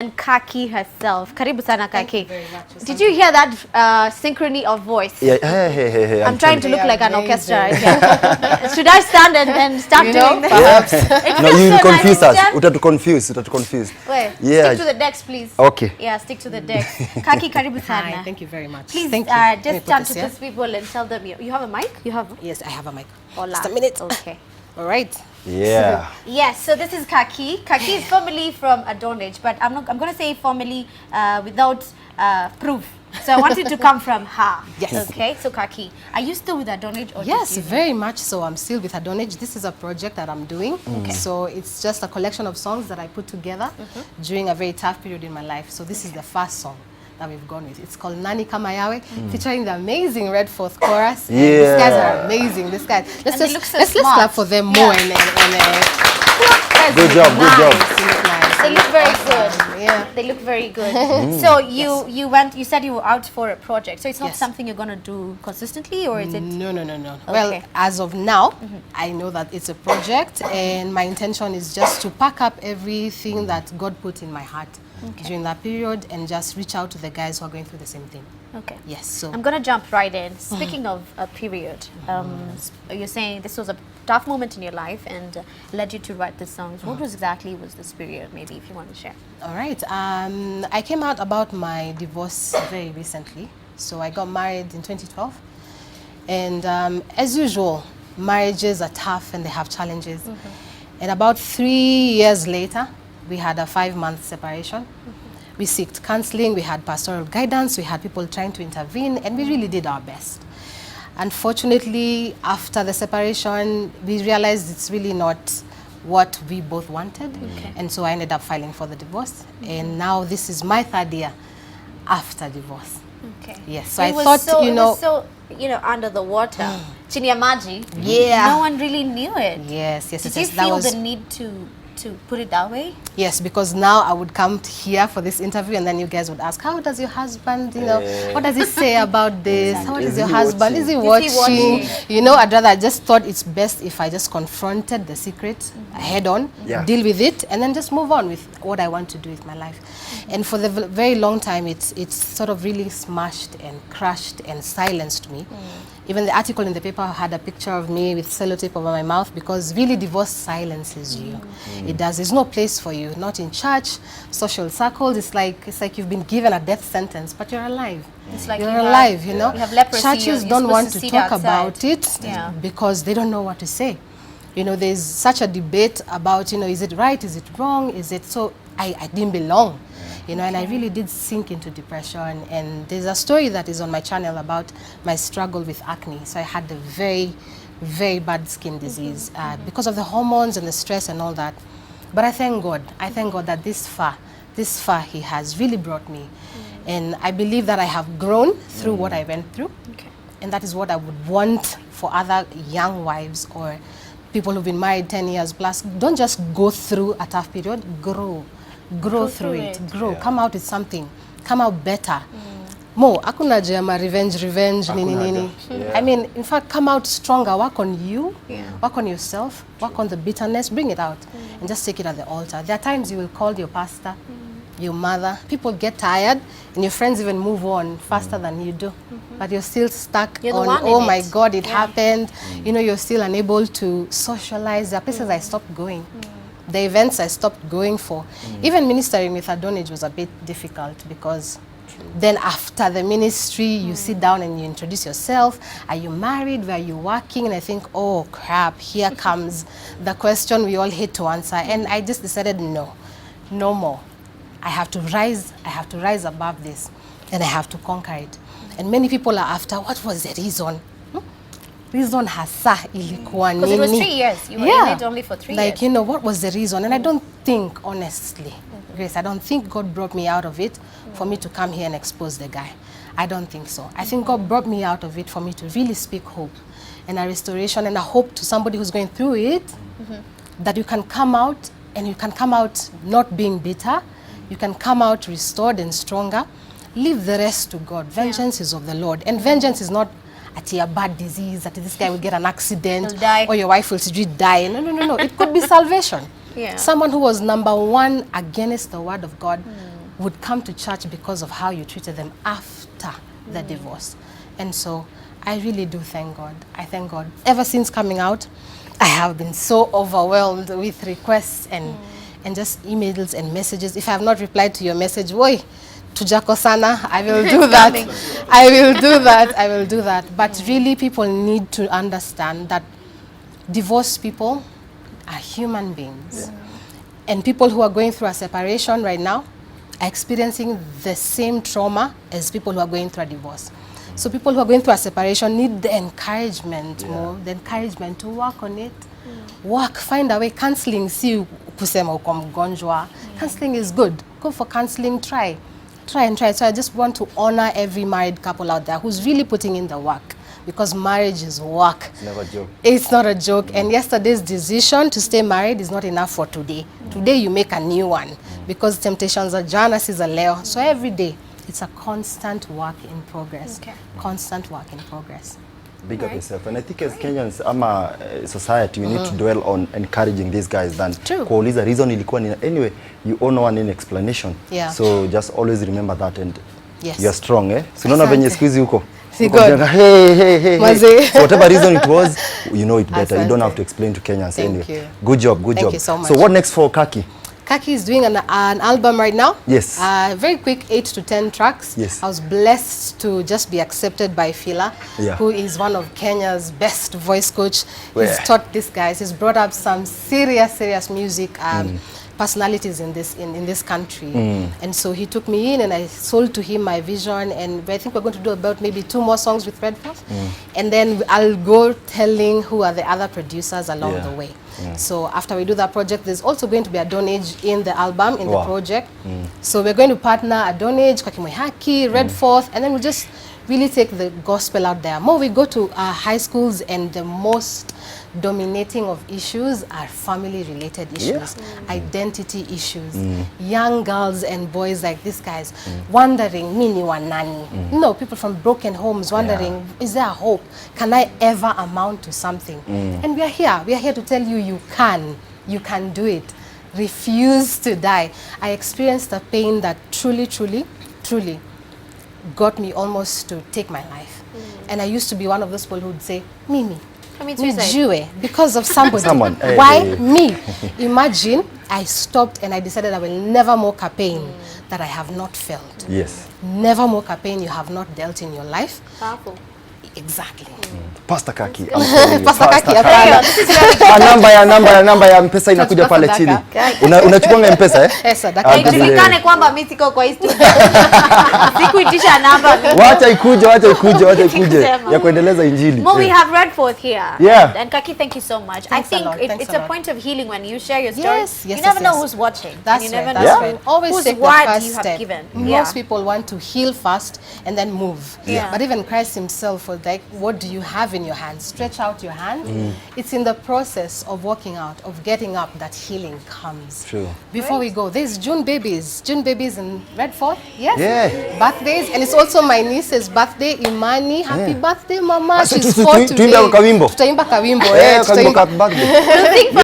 And Kaki herself. Karibu sana, Kaki. Very much. Did you hear that synchrony of voice? Yeah, hey. I'm trying to look like an orchestra. Yeah. Should I stand and start doing this? Yeah. No, you confuse us. Utatu-confuse. Wait, yeah. stick to the decks, please. Okay. Yeah, stick to the decks. Kaki, karibu sana. Hi, thank you very much. Please, thank you. just turn to these people and tell them you have a mic? You have? Yes, I have a mic. Hola. Just a minute. Okay. All right. Yeah. Yes, so this is Kaki. Kaki is formerly from Adonage, but I'm going to say formerly without proof. So I want it to come from her. Yes. Okay, so Kaki, are you still with Adonage? Or Yes, very much so. I'm still with Adonage. This is a project that I'm doing. Okay. So it's just a collection of songs that I put together during a very tough period in my life. So this is the first song that we've gone with. It's called Nani Kama Yawe, featuring the amazing Red Fourth chorus. Yeah. These guys are amazing. These guys. Let's clap for them more. Good job. They look very good. Yeah. They look very good. So you said you were out for a project. So it's not something you're going to do consistently, or is it? No. Okay. Well, as of now, I know that it's a project, and my intention is just to pack up everything that God put in my heart during that period and just reach out to the guys who are going through the same thing. Okay. Yes. So I'm going to jump right in. Speaking of a period, you're saying this was a tough moment in your life and led you to write the songs. What was this period, maybe, if you want to share? All right. I came out about my divorce very recently. So I got married in 2012. And as usual, marriages are tough and they have challenges. And about 3 years later, we had a 5-month separation. We sought counseling, we had pastoral guidance, we had people trying to intervene, and we really did our best. Unfortunately, after the separation, we realized it's really not what we both wanted. And so I ended up filing for the divorce. And now this is my 3rd year after divorce. Okay. Yes, so I thought, it was so, under the water. Chini ya maji. Yeah. No one really knew it. Yes. Did you feel the need to put it that way? Yes, because now I would come here for this interview and then you guys would ask, how does your husband, what does he say about this? How is your husband? Is he watching? I'd rather, I just thought it's best if I just confronted the secret head on, deal with it, and then just move on with what I want to do with my life. And for the very long time, it's sort of really smashed and crushed and silenced me. Even the article in the paper had a picture of me with sellotape over my mouth, because really divorce silences you. It does. There's no place for you, not in church, social circles. It's like you've been given a death sentence, but you're alive. It's like you're alive, you know. You have leprosy, Churches don't want to talk about it because they don't know what to say. There's such a debate about, is it right, is it wrong, is it so? I didn't belong. And I really did sink into depression. And there's a story that is on my channel about my struggle with acne. So I had a very, very bad skin disease because of the hormones and the stress and all that. But I thank God. I thank God that this far He has really brought me. And I believe that I have grown through what I went through. And that is what I would want for other young wives or people who've been married 10 years plus. Don't just go through a tough period, grow through it. Come out with something, come out better. Mo, akuna jema revenge, nini. I mean, in fact, come out stronger, work on you, work on yourself, work on the bitterness, bring it out, and just take it at the altar. There are times you will call your pastor, your mother, people get tired, and your friends even move on faster than you do. But you're still stuck on, oh my God, it happened. You're still unable to socialize. There are places I stopped going. The events I stopped going for. Even ministering with Adonage was a bit difficult, because then after the ministry, you sit down and you introduce yourself. Are you married? Where are you working? And I think, oh crap, here comes the question we all hate to answer. And I just decided, no more. I have to rise above this, and I have to conquer it. And many people are after, what was the reason? Reason hasa ilikuwa nini? Because it was 3 years. You were in it only for 3 years. Like, what was the reason? And I don't think, honestly, Grace, I don't think God brought me out of it for me to come here and expose the guy. I don't think so. I think God brought me out of it for me to really speak hope and a restoration and a hope to somebody who's going through it, that you can come out, and you can come out not being bitter. You can come out restored and stronger. Leave the rest to God. Vengeance is of the Lord. And vengeance is not a bad disease, that this guy will get an accident, or your wife will die. No. It could be salvation. Someone who was #1 against the word of God would come to church because of how you treated them after the divorce. And so I really do thank God. I thank God. Ever since coming out, I have been so overwhelmed with requests and just emails and messages. If I have not replied to your message, boy, tujako sana, I will do that. I will do that. I will do that. But really, people need to understand that divorced people are human beings. And people who are going through a separation right now are experiencing the same trauma as people who are going through a divorce. So people who are going through a separation need the encouragement more, the encouragement to work on it. Work, find a way. Counseling, si kusema uko mgonjwa. Counseling is good. Go for counseling, try and try. So I just want to honor every married couple out there who's really putting in the work, because marriage is work. It's never a joke. It's not a joke. And yesterday's decision to stay married is not enough for today. Today you make a new one, because temptations are jana, is a leo. So every day, it's a constant work in progress. Okay. Constant work in progress. Big up yourself. And I think as Kenyans, society, we need to dwell on encouraging these guys than kuuliza reason ilikuwa nini. Anyway, you all know an explanation. Yeah. So just always remember that, and you're strong, eh? So unaona venye siku hizi huko. Hey. So whatever reason it was, you know it better. You don't have to explain to Kenyans. Thank you. Good job, good job. Thank you so much. So what next for Kaki? Kaki is doing an album right now. Yes. Very quick, 8 to 10 tracks. Yes. I was blessed to just be accepted by Fila, who is one of Kenya's best voice coach. He's taught these guys. He's brought up some serious music personalities in this country. And so he took me in and I sold to him my vision, and I think we're going to do about maybe 2 more songs with Red Force. And then I'll go telling who are the other producers along the way. So after we do that project, there's also going to be a Donage in the album, in the project. So we're going to partner a Donage, Kaki Mwihaki, Red Force, and then we'll just really take the gospel out there. More we go to high schools, and the most dominating of issues are family-related issues, identity issues. Young girls and boys like these guys wondering, mini wanani. You know, people from broken homes wondering, is there a hope? Can I ever amount to something? And we are here to tell you, you can do it. Refuse to die. I experienced a pain that truly got me almost to take my life. And I used to be one of those people who would say, Mimi, because of somebody. Why me? Imagine I stopped and I decided I will never more pain that I have not felt. Yes. Never more pain you have not dealt in your life. Powerful. Exactly. Pastor Kaki. Pastor Kaki. Namba ya mpesa inakuja pale chini. Unachukua mpesa eh? Pesa. Haijulikane kwamba mimi siko kwa history. Sikuitisha namba. Wacha ikuje ya kuendeleza injili. Well, we have Red Forth here. Yeah. And Kaki, thank you so much. I think it's a point of healing when you share your story. Yes, you never know who's watching. That's you never know always take the first you step. have given. Most people want to heal first and then move. But even Christ himself was like, what do you have in your hand? Stretch out your hand. It's in the process of walking out, of getting up, that healing comes. True. Before we go, there's June babies. June babies in Red Forth. Yes. Yeah. Birthdays. And it's also my niece's birthday, Imani. Happy birthday, Mama. She's 4 today. Tutaimba kawimbo. Tutaimba kawimbo. Kawimbo birthday.